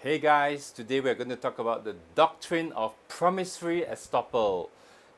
Hey guys, today we're going to talk about the doctrine of promissory estoppel.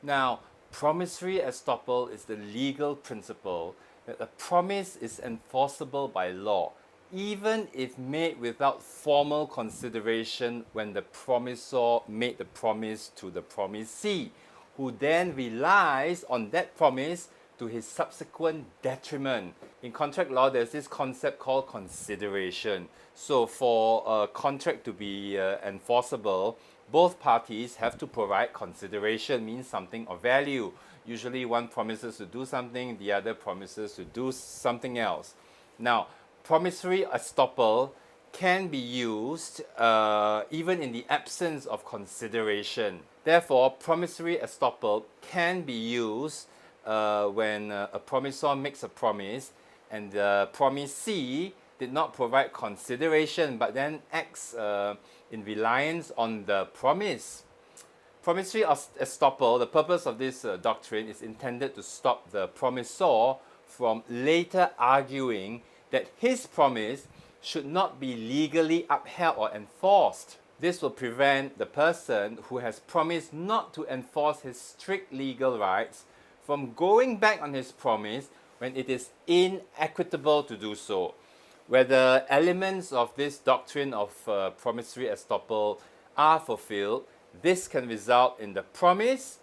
Now, promissory estoppel is the legal principle that a promise is enforceable by law, even if made without formal consideration when the promissor made the promise to the promisee, who then relies on that promise to his subsequent detriment. In contract law, there's this concept called consideration. So for a contract to be enforceable, both parties have to provide consideration, means something of value. Usually one promises to do something, the other promises to do something else. Now, promissory estoppel can be used even in the absence of consideration. Therefore, promissory estoppel can be used when a promissor makes a promise and the promisee did not provide consideration but then acts in reliance on the promise. Promissory estoppel, the purpose of this doctrine is intended to stop the promissor from later arguing that his promise should not be legally upheld or enforced. This will prevent the person who has promised not to enforce his strict legal rights from going back on his promise when it is inequitable to do so. Whether elements of this doctrine of promissory estoppel are fulfilled, this can result in the promise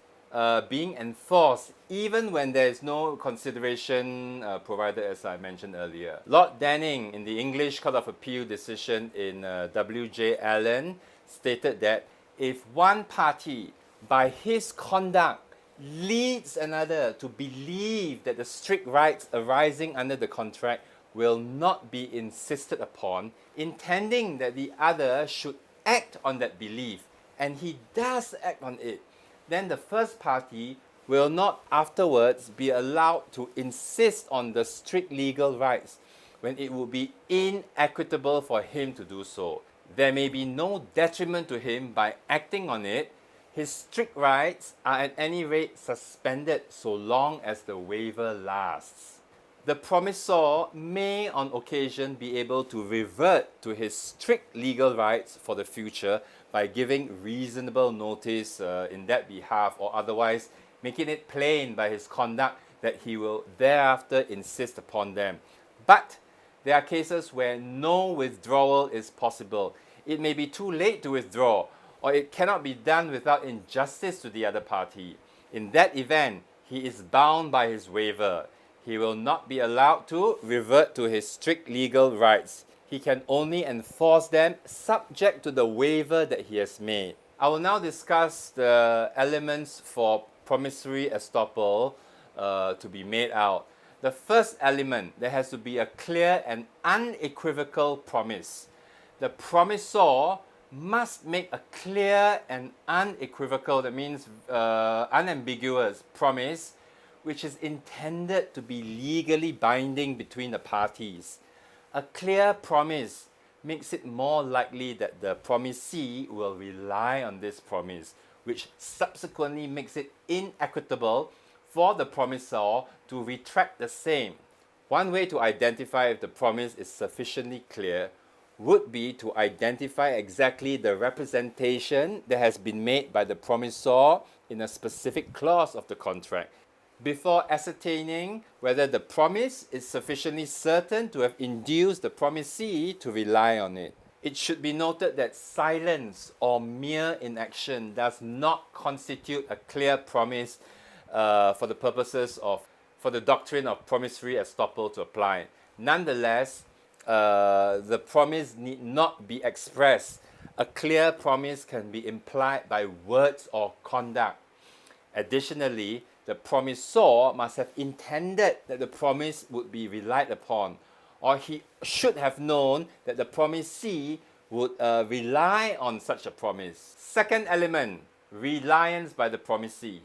being enforced even when there is no consideration provided, as I mentioned earlier. Lord Denning, in the English Court of Appeal decision in W.J. Allen, stated that if one party, by his conduct, leads another to believe that the strict rights arising under the contract will not be insisted upon, intending that the other should act on that belief, and he does act on it, then the first party will not afterwards be allowed to insist on the strict legal rights when it would be inequitable for him to do so. There may be no detriment to him by acting on it. His strict rights are at any rate suspended so long as the waiver lasts. The promissor may on occasion be able to revert to his strict legal rights for the future by giving reasonable notice in that behalf, or otherwise making it plain by his conduct that he will thereafter insist upon them. But there are cases where no withdrawal is possible. It may be too late to withdraw, or it cannot be done without injustice to the other party. In that event, he is bound by his waiver. He will not be allowed to revert to his strict legal rights. He can only enforce them subject to the waiver that he has made. I will now discuss the elements for promissory estoppel to be made out. The first element, there has to be a clear and unequivocal promise. The promissor must make a clear and unequivocal, that means unambiguous promise, which is intended to be legally binding between the parties. A clear promise makes it more likely that the promisee will rely on this promise, which subsequently makes it inequitable for the promissor to retract the same. One way to identify if the promise is sufficiently clear would be to identify exactly the representation that has been made by the promissor in a specific clause of the contract, before ascertaining whether the promise is sufficiently certain to have induced the promisee to rely on it. It should be noted that silence or mere inaction does not constitute a clear promise for the doctrine of promissory estoppel to apply. Nonetheless, the promise need not be expressed. A clear promise can be implied by words or conduct. Additionally, the promissor must have intended that the promise would be relied upon, or he should have known that the promisee would rely on such a promise. Second element, reliance by the promisee.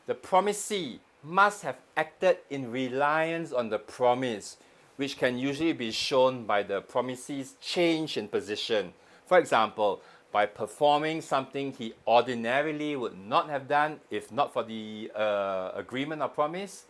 The promisee must have acted in reliance on the promise, which can usually be shown by the promisee's change in position. For example, by performing something he ordinarily would not have done if not for the agreement or promise.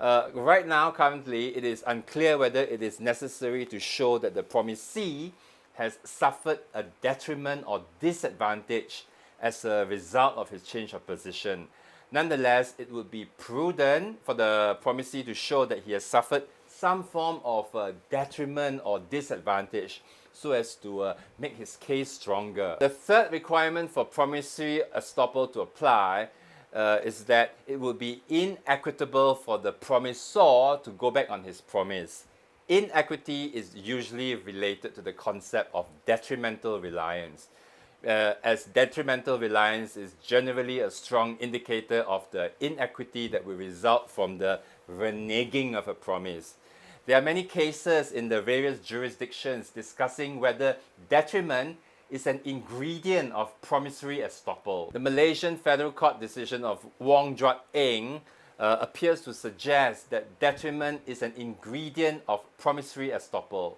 Right now, currently, it is unclear whether it is necessary to show that the promisee has suffered a detriment or disadvantage as a result of his change of position. Nonetheless, it would be prudent for the promisee to show that he has suffered some form of detriment or disadvantage so as to make his case stronger. The third requirement for promissory estoppel to apply is that it would be inequitable for the promissor to go back on his promise. Inequity is usually related to the concept of detrimental reliance, as detrimental reliance is generally a strong indicator of the inequity that will result from the reneging of a promise. There are many cases in the various jurisdictions discussing whether detriment is an ingredient of promissory estoppel. The Malaysian Federal Court decision of Wong Juat Eng appears to suggest that detriment is an ingredient of promissory estoppel.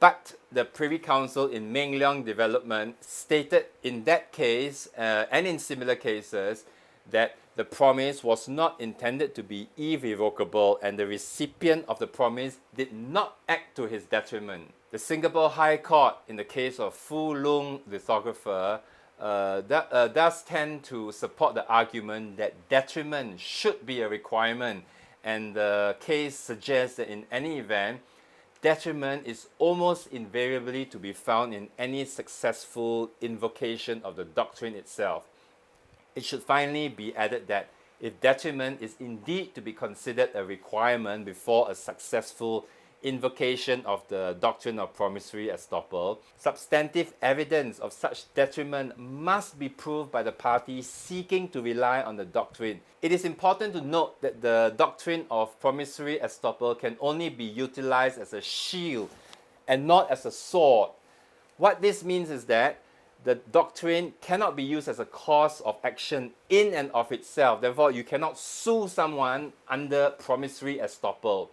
But the Privy Council in Meng Leong Development stated in that case and in similar cases that the promise was not intended to be irrevocable and the recipient of the promise did not act to his detriment. The Singapore High Court, in the case of Fu Lung lithographer, does tend to support the argument that detriment should be a requirement, and the case suggests that in any event, detriment is almost invariably to be found in any successful invocation of the doctrine itself. It should finally be added that if detriment is indeed to be considered a requirement before a successful invocation of the doctrine of promissory estoppel, substantive evidence of such detriment must be proved by the party seeking to rely on the doctrine. It is important to note that the doctrine of promissory estoppel can only be utilized as a shield and not as a sword. What this means is that the doctrine cannot be used as a cause of action in and of itself. Therefore, you cannot sue someone under promissory estoppel.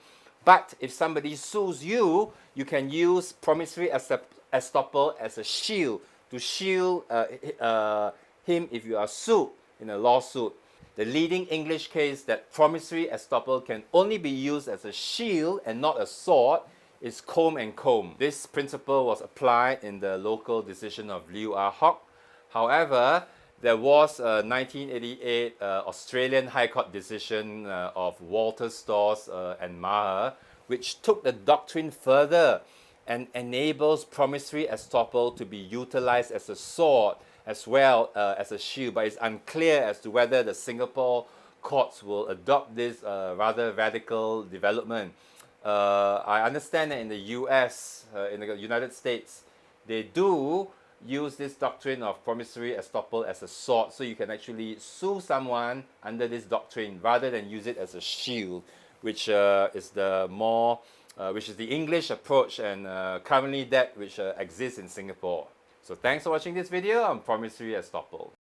But if somebody sues you, you can use promissory estoppel as a shield to shield him if you are sued in a lawsuit. The leading English case that promissory estoppel can only be used as a shield and not a sword is Combe and Combe. This principle was applied in the local decision of Liu Ah Hock. However, there was a 1988 Australian High Court decision of Walter Storrs and Maher, which took the doctrine further and enables promissory estoppel to be utilized as a sword as well as a shield, but it's unclear as to whether the Singapore courts will adopt this rather radical development. I understand that in the US, in the United States, they do use this doctrine of promissory estoppel as a sword, so you can actually sue someone under this doctrine rather than use it as a shield, which is the English approach and currently that which exists in Singapore. So thanks for watching this video on promissory estoppel.